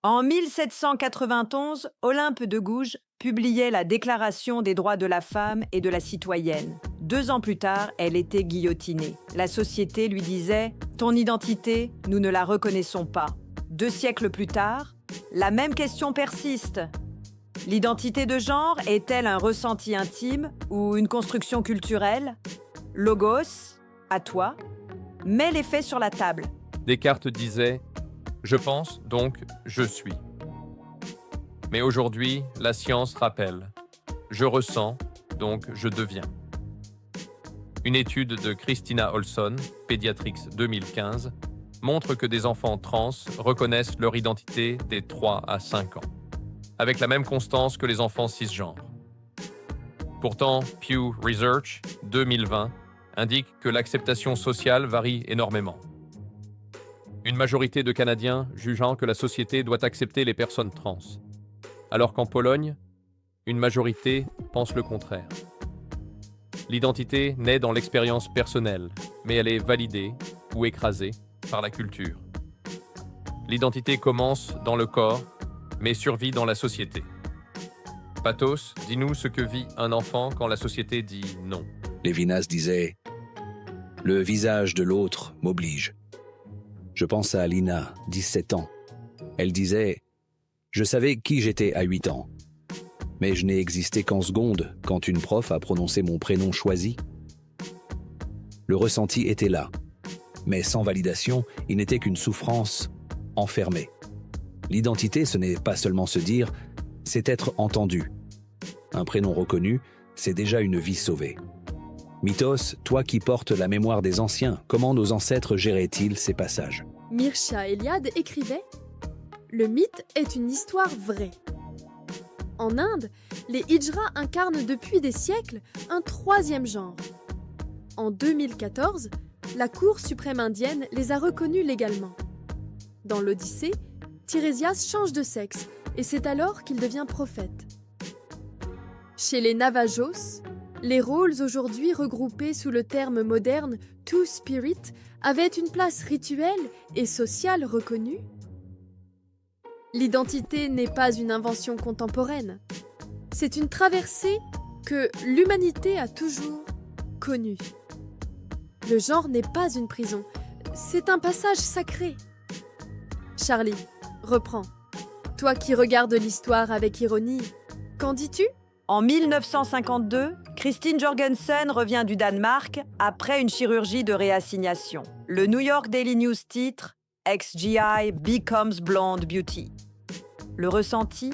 En 1791, Olympe de Gouges publiait la Déclaration des droits de la femme et de la citoyenne. 2 ans plus tard, elle était guillotinée. La société lui disait « Ton identité, nous ne la reconnaissons pas ». 2 siècles plus tard, la même question persiste. L'identité de genre est-elle un ressenti intime ou une construction culturelle? Logos, à toi, mets les faits sur la table. Descartes disait « Je pense, donc je suis ». Mais aujourd'hui, la science rappelle « Je ressens, donc je deviens ». Une étude de Christina Olson, Pediatrics 2015, montre que des enfants trans reconnaissent leur identité dès 3 à 5 ans, avec la même constance que les enfants cisgenres. Pourtant, Pew Research 2020 indique que l'acceptation sociale varie énormément. Une majorité de Canadiens jugeant que la société doit accepter les personnes trans, alors qu'en Pologne, une majorité pense le contraire. L'identité naît dans l'expérience personnelle, mais elle est validée ou écrasée par la culture. L'identité commence dans le corps, mais survit dans la société. Pathos, dis-nous ce que vit un enfant quand la société dit non. Lévinas disait « Le visage de l'autre m'oblige ». Je pense à Lina, 17 ans. Elle disait « Je savais qui j'étais à 8 ans. Mais je n'ai existé qu'en secondes quand une prof a prononcé mon prénom choisi. » Le ressenti était là, mais sans validation, il n'était qu'une souffrance enfermée. L'identité, ce n'est pas seulement se dire, c'est être entendu. Un prénom reconnu, c'est déjà une vie sauvée. Mythos, toi qui portes la mémoire des anciens, comment nos ancêtres géraient-ils ces passages? Mirsha Eliade écrivait « Le mythe est une histoire vraie ». En Inde, les hijras incarnent depuis des siècles un 3e genre. En 2014, la Cour suprême indienne les a reconnus légalement. Dans l'Odyssée, Tirésias change de sexe et c'est alors qu'il devient prophète. Chez les Navajos, les rôles aujourd'hui regroupés sous le terme moderne « two-spirit » avaient une place rituelle et sociale reconnue. L'identité n'est pas une invention contemporaine. C'est une traversée que l'humanité a toujours connue. Le genre n'est pas une prison, c'est un passage sacré. Charlie, reprends. Toi qui regardes l'histoire avec ironie, qu'en dis-tu? En 1952, Christine Jorgensen revient du Danemark après une chirurgie de réassignation. Le New York Daily News titre « Ex-GI becomes blonde beauty ». Le ressenti,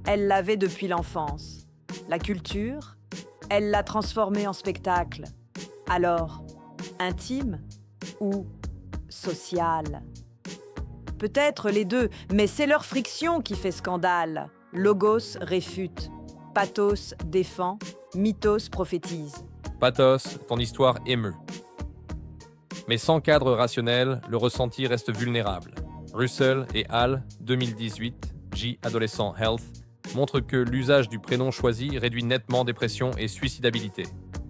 elle l'avait depuis l'enfance. La culture, elle l'a transformé en spectacle. Alors, intime ou social? Peut-être les deux, mais c'est leur friction qui fait scandale. Logos réfute. Pathos défend, mythos prophétise. Pathos, ton histoire émeut. Mais sans cadre rationnel, le ressenti reste vulnérable. Russell et Hall, 2018, J Adolescent Health, montrent que l'usage du prénom choisi réduit nettement dépression et suicidabilité.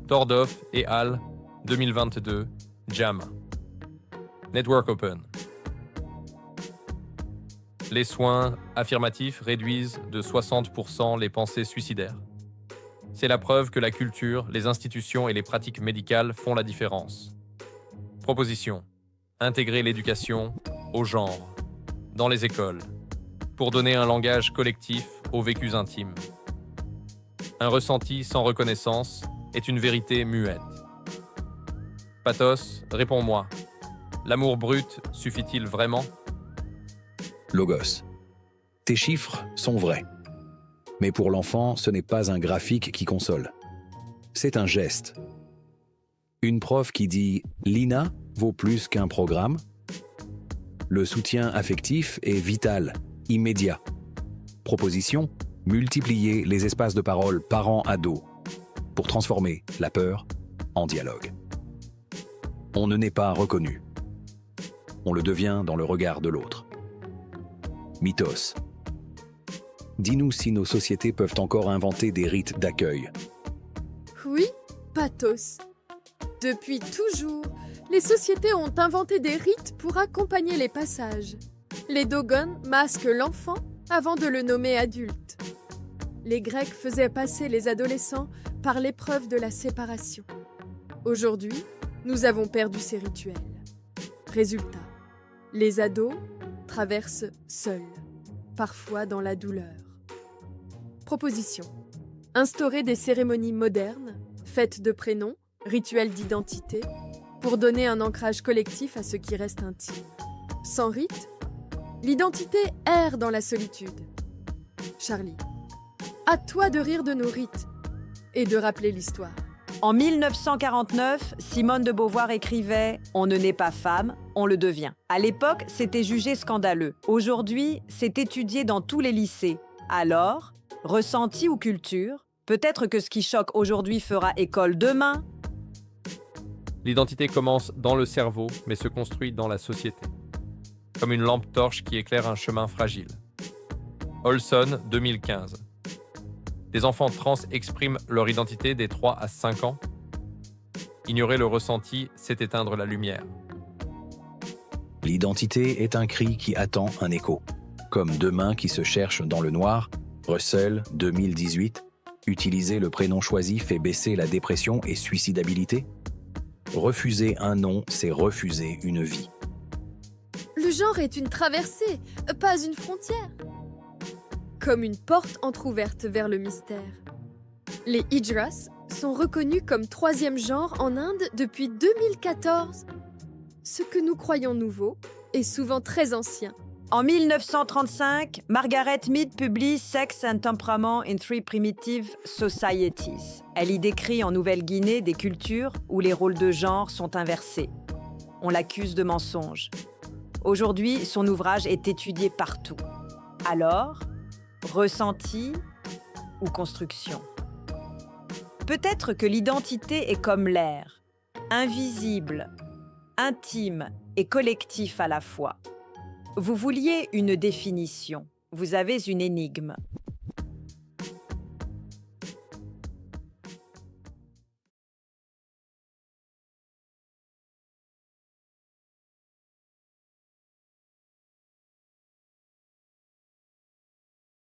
Tordoff et Hall, 2022, JAMA. Network Open. Les soins affirmatifs réduisent de 60% les pensées suicidaires. C'est la preuve que la culture, les institutions et les pratiques médicales font la différence. Proposition. Intégrer l'éducation au genre, dans les écoles, pour donner un langage collectif aux vécus intimes. Un ressenti sans reconnaissance est une vérité muette. Pathos, réponds-moi. L'amour brut suffit-il vraiment? Logos. Tes chiffres sont vrais. Mais pour l'enfant, ce n'est pas un graphique qui console. C'est un geste. Une prof qui dit « Lina vaut plus qu'un programme ». Le soutien affectif est vital, immédiat. Proposition, multiplier les espaces de parole parents-ados pour transformer la peur en dialogue. On ne n'est pas reconnu. On le devient dans le regard de l'autre. Mythos. Dis-nous si nos sociétés peuvent encore inventer des rites d'accueil. Oui, pathos. Depuis toujours, les sociétés ont inventé des rites pour accompagner les passages. Les Dogon masquent l'enfant avant de le nommer adulte. Les Grecs faisaient passer les adolescents par l'épreuve de la séparation. Aujourd'hui, nous avons perdu ces rituels. Résultat, les ados traversent seuls, parfois dans la douleur. Proposition. Instaurer des cérémonies modernes, fêtes de prénoms, rituels d'identité, pour donner un ancrage collectif à ce qui reste intime. Sans rite, l'identité erre dans la solitude. Charlie, à toi de rire de nos rites et de rappeler l'histoire. En 1949, Simone de Beauvoir écrivait « On ne naît pas femme, on le devient ». À l'époque, c'était jugé scandaleux. Aujourd'hui, c'est étudié dans tous les lycées. Alors, ressenti ou culture, peut-être que ce qui choque aujourd'hui fera école demain. L'identité commence dans le cerveau, mais se construit dans la société. Comme une lampe torche qui éclaire un chemin fragile. Olson, 2015. Des enfants trans expriment leur identité des 3 à 5 ans. Ignorer le ressenti, c'est éteindre la lumière. L'identité est un cri qui attend un écho. Comme deux mains qui se cherchent dans le noir, Russell, 2018, utiliser le prénom choisi fait baisser la dépression et suicidabilité. Refuser un nom, c'est refuser une vie. Le genre est une traversée, pas une frontière. Comme une porte entr'ouverte vers le mystère. Les Hijras sont reconnus comme 3e genre en Inde depuis 2014. Ce que nous croyons nouveau est souvent très ancien. En 1935, Margaret Mead publie Sex and Temperament in Three Primitive Societies. Elle y décrit en Nouvelle-Guinée des cultures où les rôles de genre sont inversés. On l'accuse de mensonge. Aujourd'hui, son ouvrage est étudié partout. Alors, ressenti ou construction? Peut-être que l'identité est comme l'air, invisible, intime et collectif à la fois. Vous vouliez une définition, vous avez une énigme.